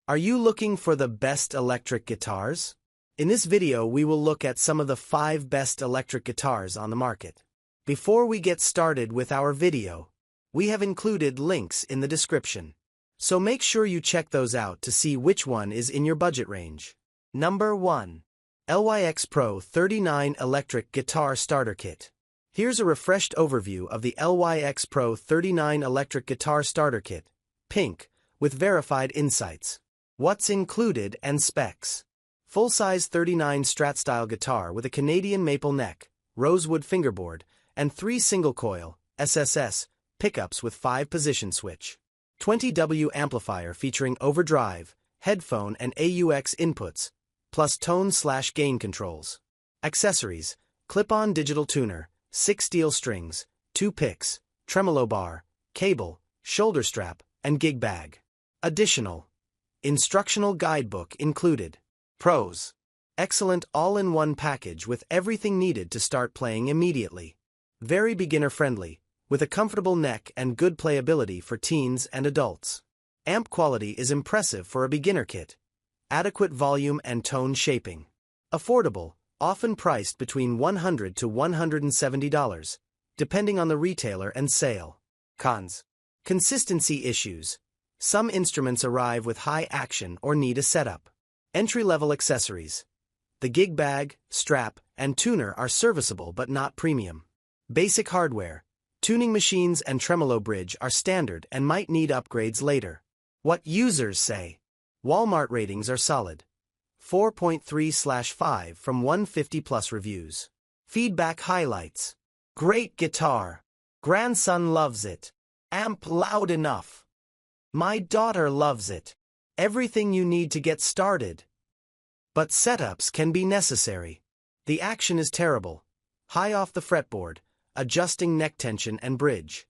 Are you looking for the best electric guitars? In this video, we will look at some of the 5 best electric guitars on the market. Before we get started with our video, we have included links in the description. So make sure you check those out to see which one is in your budget range. Number 1. LyxPro 39 Electric Guitar Starter Kit. Here's a refreshed overview of the LyxPro 39 Electric Guitar Starter Kit, pink, with verified insights. What's included and specs. Full-size 39 Strat-style guitar with a Canadian maple neck, rosewood fingerboard, and 3 single-coil, SSS, pickups with 5-position switch. 20W amplifier featuring overdrive, headphone and AUX inputs, plus tone/gain controls. Accessories: clip-on digital tuner, 6 steel strings, 2 picks, tremolo bar, cable, shoulder strap, and gig bag. Additional instructional guidebook included. Pros: excellent all-in-one package with everything needed to start playing immediately. Very beginner-friendly, with a comfortable neck and good playability for teens and adults. Amp quality is impressive for a beginner kit. Adequate volume and tone shaping. Affordable, often priced between $100 to $170, depending on the retailer and sale. Cons: consistency issues. Some instruments arrive with high action or need a setup. Entry-level accessories. The gig bag, strap, and tuner are serviceable but not premium. Basic hardware. Tuning machines and tremolo bridge are standard and might need upgrades later. What users say. Walmart ratings are solid. 4.3/5 from 150+ reviews. Feedback highlights. Great guitar. Grandson loves it. Amp loud enough. My daughter loves it. Everything you need to get started. But setups can be necessary. The action is terrible. High off the fretboard, adjusting neck tension and bridge.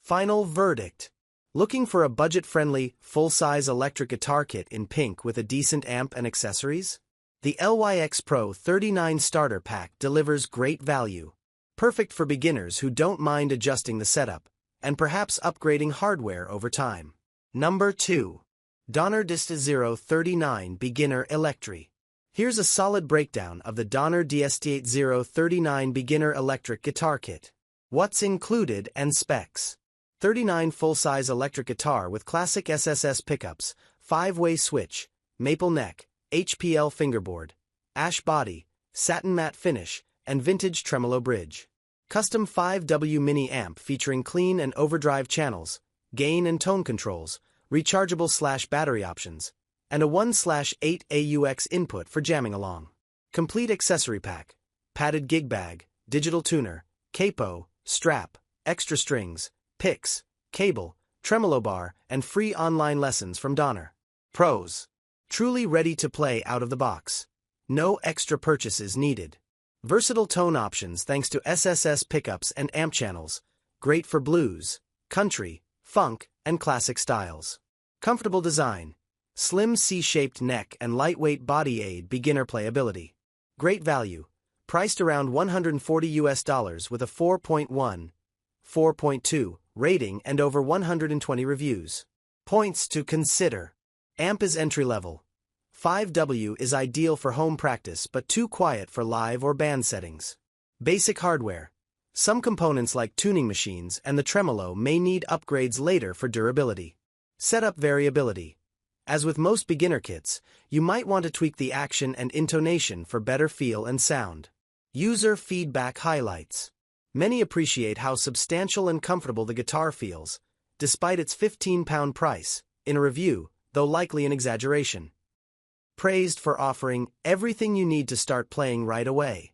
Final verdict. Looking for a budget-friendly, full-size electric guitar kit in pink with a decent amp and accessories? The LyxPro 39 Starter Pack delivers great value. Perfect for beginners who don't mind adjusting the setup, and perhaps upgrading hardware over time. Number 2. Donner DST 039 Beginner Electri. Here's a solid breakdown of the Donner DST 039 Beginner Electric Guitar Kit. What's included and specs. 39 full-size electric guitar with classic SSS pickups, 5-way switch, maple neck, HPL fingerboard, ash body, satin matte finish, and vintage tremolo bridge. Custom 5W mini amp featuring clean and overdrive channels, gain and tone controls, rechargeable/battery options, and a 1/8 AUX input for jamming along. Complete accessory pack, padded gig bag, digital tuner, capo, strap, extra strings, picks, cable, tremolo bar, and free online lessons from Donner. Pros: truly ready to play out of the box. No extra purchases needed. Versatile tone options thanks to SSS pickups and amp channels, great for blues, country, funk, and classic styles. Comfortable design. Slim C-shaped neck and lightweight body aid beginner playability. Great value. Priced around $140 with a 4.1, 4.2 rating and over 120 reviews. Points to consider. Amp is entry-level. 5W is ideal for home practice but too quiet for live or band settings. Basic hardware. Some components like tuning machines and the tremolo may need upgrades later for durability. Setup variability. As with most beginner kits, you might want to tweak the action and intonation for better feel and sound. User feedback highlights. Many appreciate how substantial and comfortable the guitar feels, despite its £15 price, in a review, though likely an exaggeration. Praised for offering everything you need to start playing right away.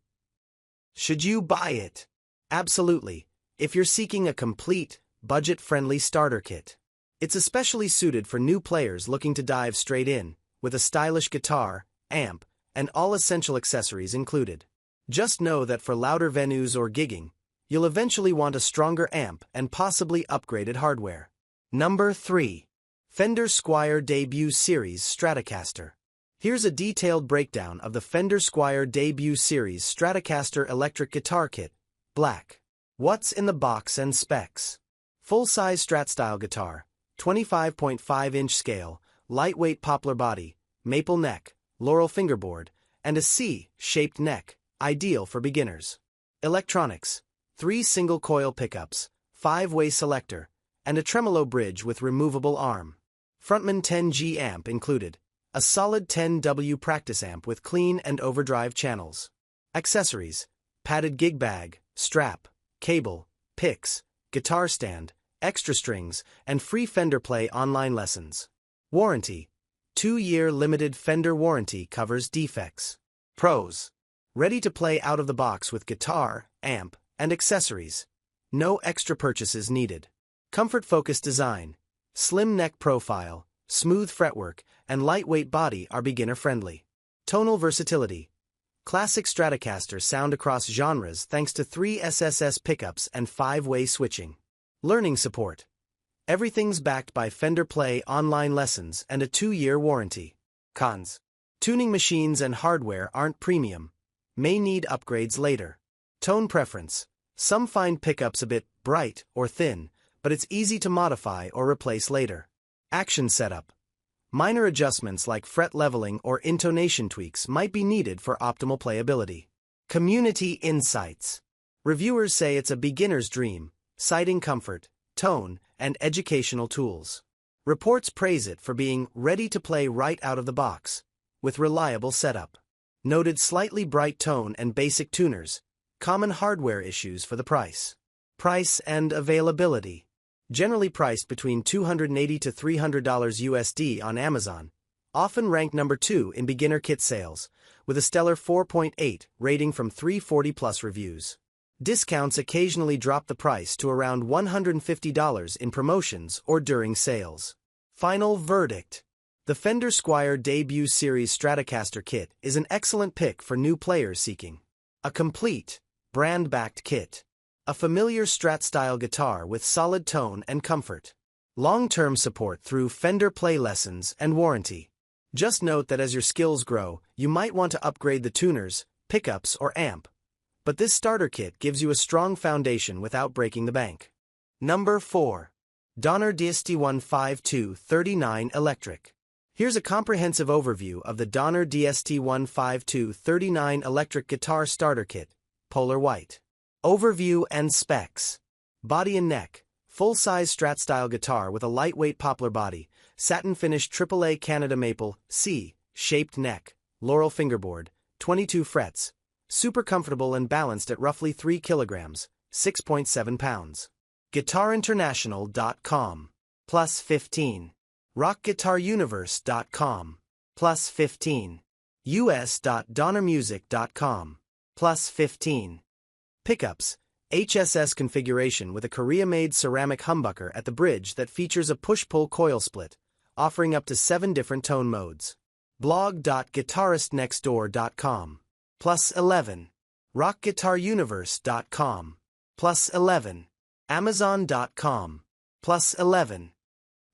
Should you buy it? Absolutely, if you're seeking a complete, budget-friendly starter kit. It's especially suited for new players looking to dive straight in, with a stylish guitar, amp, and all essential accessories included. Just know that for louder venues or gigging, you'll eventually want a stronger amp and possibly upgraded hardware. Number 3. Fender Squier Debut Series Stratocaster. Here's a detailed breakdown of the Fender Squier Debut Series Stratocaster Electric Guitar Kit, black. What's in the box and specs. Full-size Strat-style guitar, 25.5-inch scale, lightweight poplar body, maple neck, laurel fingerboard, and a C-shaped neck, ideal for beginners. Electronics: 3 single-coil pickups, 5-way selector, and a tremolo bridge with removable arm. Frontman 10G amp included. A solid 10W practice amp with clean and overdrive channels. Accessories: padded gig bag, strap, cable, picks, guitar stand, extra strings, and free Fender Play online lessons. Warranty: 2-year limited Fender warranty covers defects. Pros: ready to play out of the box with guitar, amp, and accessories. No extra purchases needed. Comfort-focused design, slim neck profile, smooth fretwork, and lightweight body are beginner-friendly. Tonal versatility: classic Stratocaster sound across genres thanks to 3 SSS pickups and 5-way switching. Learning support: everything's backed by Fender Play online lessons and a 2-year warranty. Cons: tuning machines and hardware aren't premium. May need upgrades later. Tone preference: some find pickups a bit bright or thin, but it's easy to modify or replace later. Action setup: minor adjustments like fret leveling or intonation tweaks might be needed for optimal playability. Community insights: reviewers say it's a beginner's dream, citing comfort, tone, and educational tools. Reports praise it for being ready to play right out of the box, with reliable setup. Noted slightly bright tone and basic tuners, common hardware issues for the price. Price and availability: generally priced between $280 to $300 USD on Amazon, often ranked number 2 in beginner kit sales, with a stellar 4.8 rating from 340+ reviews. Discounts occasionally drop the price to around $150 in promotions or during sales. Final verdict: the Fender Squier Debut Series Stratocaster kit is an excellent pick for new players seeking a complete, brand-backed kit. A familiar Strat-style guitar with solid tone and comfort. Long-term support through Fender Play lessons and warranty. Just note that as your skills grow, you might want to upgrade the tuners, pickups, or amp, but this starter kit gives you a strong foundation without breaking the bank. Number 4. Donner DST-15239 Electric. Here's a comprehensive overview of the Donner DST-15239 Electric Guitar Starter Kit, Polar White. Overview and specs. Body and neck: full-size Strat-style guitar with a lightweight poplar body, satin-finished AAA Canada maple, C-shaped neck, laurel fingerboard, 22 frets, super comfortable and balanced at roughly 3 kilograms, 6.7 pounds. GuitarInternational.com, +15. RockGuitarUniverse.com, +15. US.DonnerMusic.com, +15. Pickups: HSS configuration with a Korea-made ceramic humbucker at the bridge that features a push-pull coil split, offering up to 7 different tone modes. Blog.guitaristnextdoor.com, +11. RockGuitarUniverse.com, +11. Amazon.com, +11.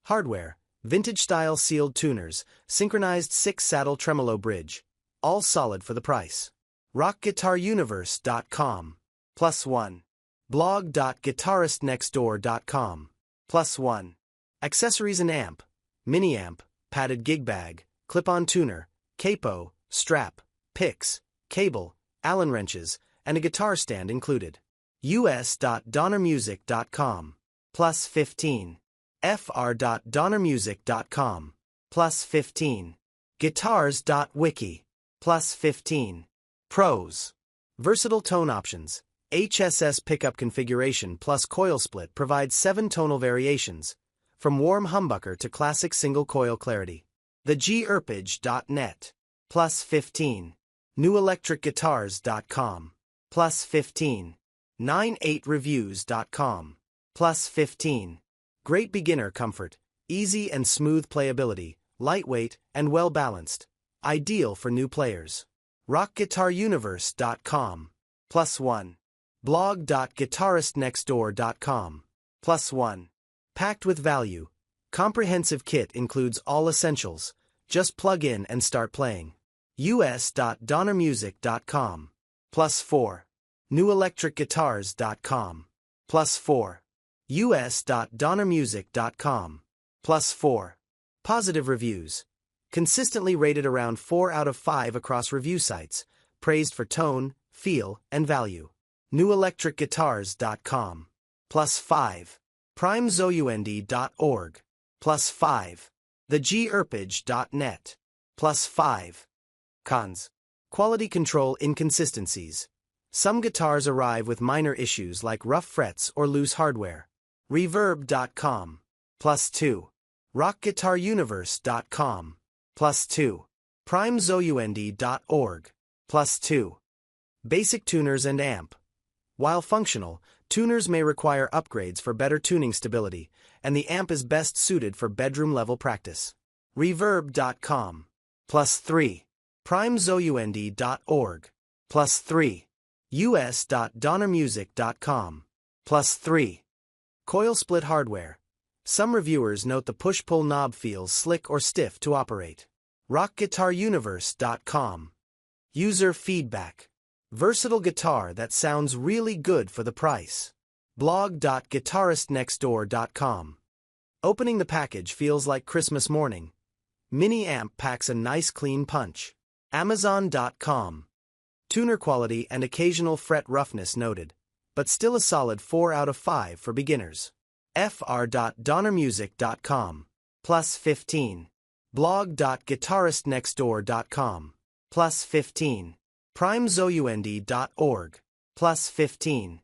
Hardware: vintage-style sealed tuners, synchronized 6-saddle tremolo bridge, all solid for the price. RockGuitarUniverse.com, +1. Blog.guitaristnextdoor.com, +1. Accessories and amp: mini amp, padded gig bag, clip-on tuner, capo, strap, picks, cable, Allen wrenches, and a guitar stand included. US.donnermusic.com, +15. fr.donnermusic.com, +15. Guitars.wiki, +15. Pros: versatile tone options. HSS pickup configuration plus coil split provides 7 tonal variations, from warm humbucker to classic single-coil clarity. TheGErpage.net, +15. NewElectricGuitars.com, +15. 98reviews.com, +15. Great beginner comfort, easy and smooth playability, lightweight and well-balanced, ideal for new players. RockGuitarUniverse.com, +1. Blog.guitaristnextdoor.com, +1. Packed with value. Comprehensive kit includes all essentials. Just plug in and start playing. US.donnermusic.com, +4. NewElectricGuitars.com, +4. US.donnermusic.com, +4. Positive reviews. Consistently rated around 4 out of 5 across review sites, praised for tone, feel, and value. NewElectricGuitars.com. +5. PrimeZound.org. +5. TheGErpage.net. +5. Cons. Quality control inconsistencies. Some guitars arrive with minor issues like rough frets or loose hardware. Reverb.com. +2. RockGuitarUniverse.com. +2. PrimeZound.org. +2. Basic tuners and amp. While functional, tuners may require upgrades for better tuning stability, and the amp is best suited for bedroom-level practice. Reverb.com. +3. PrimeZound.org. +3. us.donnermusic.com. +3. Coil split hardware. Some reviewers note the push-pull knob feels slick or stiff to operate. RockGuitarUniverse.com. User feedback. Versatile guitar that sounds really good for the price. Blog.guitaristnextdoor.com. Opening the package feels like Christmas morning. Mini amp packs a nice clean punch. Amazon.com. Tuner quality and occasional fret roughness noted, but still a solid 4 out of 5 for beginners. fr.donnermusic.com. +15. Blog.guitaristnextdoor.com. +15. PrimeZound.org. +15.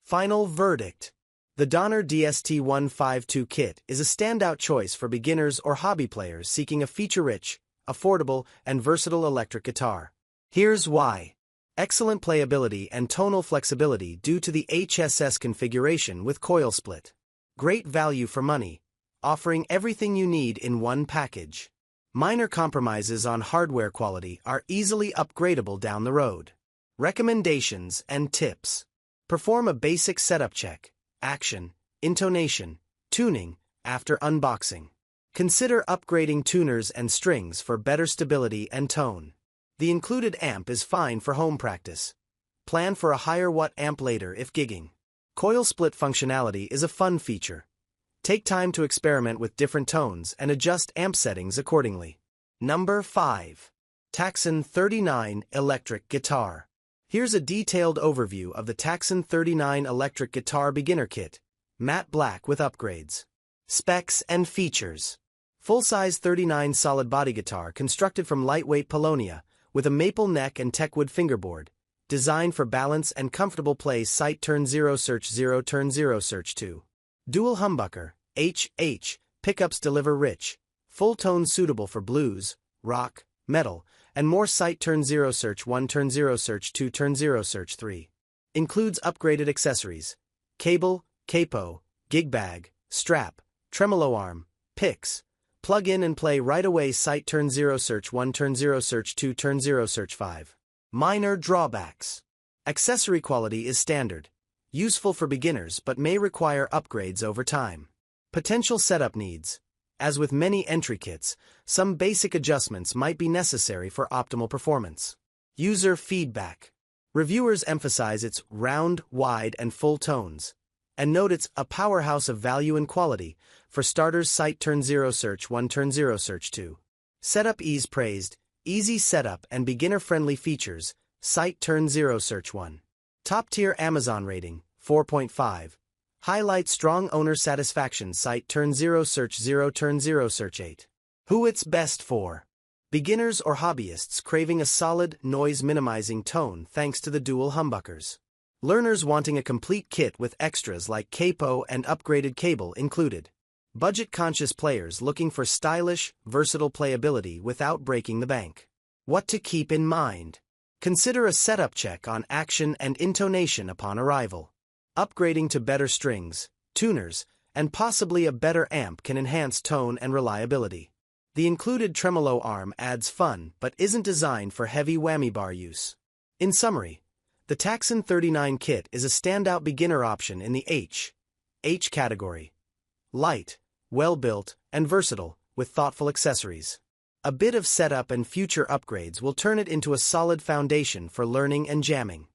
Final verdict. The Donner DST-152 kit is a standout choice for beginners or hobby players seeking a feature-rich, affordable, and versatile electric guitar. Here's why. Excellent playability and tonal flexibility due to the HSS configuration with coil split. Great value for money, offering everything you need in one package. Minor compromises on hardware quality are easily upgradable down the road. Recommendations and tips. Perform a basic setup check, action, intonation, tuning, after unboxing. Consider upgrading tuners and strings for better stability and tone. The included amp is fine for home practice. Plan for a higher watt amp later if gigging. Coil split functionality is a fun feature. Take time to experiment with different tones and adjust amp settings accordingly. Number 5. Ktaxon 39 Electric Guitar. Here's a detailed overview of the Ktaxon 39 Electric Guitar Beginner Kit, matte black with upgrades. Specs and features. Full-size 39 solid body guitar constructed from lightweight paulownia, with a maple neck and teakwood fingerboard, designed for balance and comfortable play. Sight turn 0 search 0 turn 0 search 2. Dual humbucker, HH, pickups deliver rich, full tone suitable for blues, rock, metal, and more. Sight turn 0 search 1 turn 0 search 2 turn 0 search 3. Includes upgraded accessories, cable, capo, gig bag, strap, tremolo arm, picks. Plug in and play right away. Sight turn 0 search 1 turn 0 search 2 turn 0 search 5. Minor drawbacks. Accessory quality is standard. Useful for beginners but may require upgrades over time. Potential setup needs. As with many entry kits, some basic adjustments might be necessary for optimal performance. User feedback. Reviewers emphasize its round, wide, and full tones, and note it's a powerhouse of value and quality. For starters, sight turn 0 search 1 turn 0 search 2. Setup ease praised, easy setup and beginner-friendly features. Sight turn 0 search 1. Top-tier Amazon rating, 4.5. Highlight strong owner satisfaction. Sight turn 0 search 0 turn 0 search 8. Who it's best for? Beginners or hobbyists craving a solid, noise-minimizing tone thanks to the dual humbuckers. Learners wanting a complete kit with extras like capo and upgraded cable included. Budget-conscious players looking for stylish, versatile playability without breaking the bank. What to keep in mind. Consider a setup check on action and intonation upon arrival. Upgrading to better strings, tuners, and possibly a better amp can enhance tone and reliability. The included tremolo arm adds fun but isn't designed for heavy whammy bar use. In summary, the Ktaxon 39 kit is a standout beginner option in the H category. Light, well-built, and versatile, with thoughtful accessories. A bit of setup and future upgrades will turn it into a solid foundation for learning and jamming.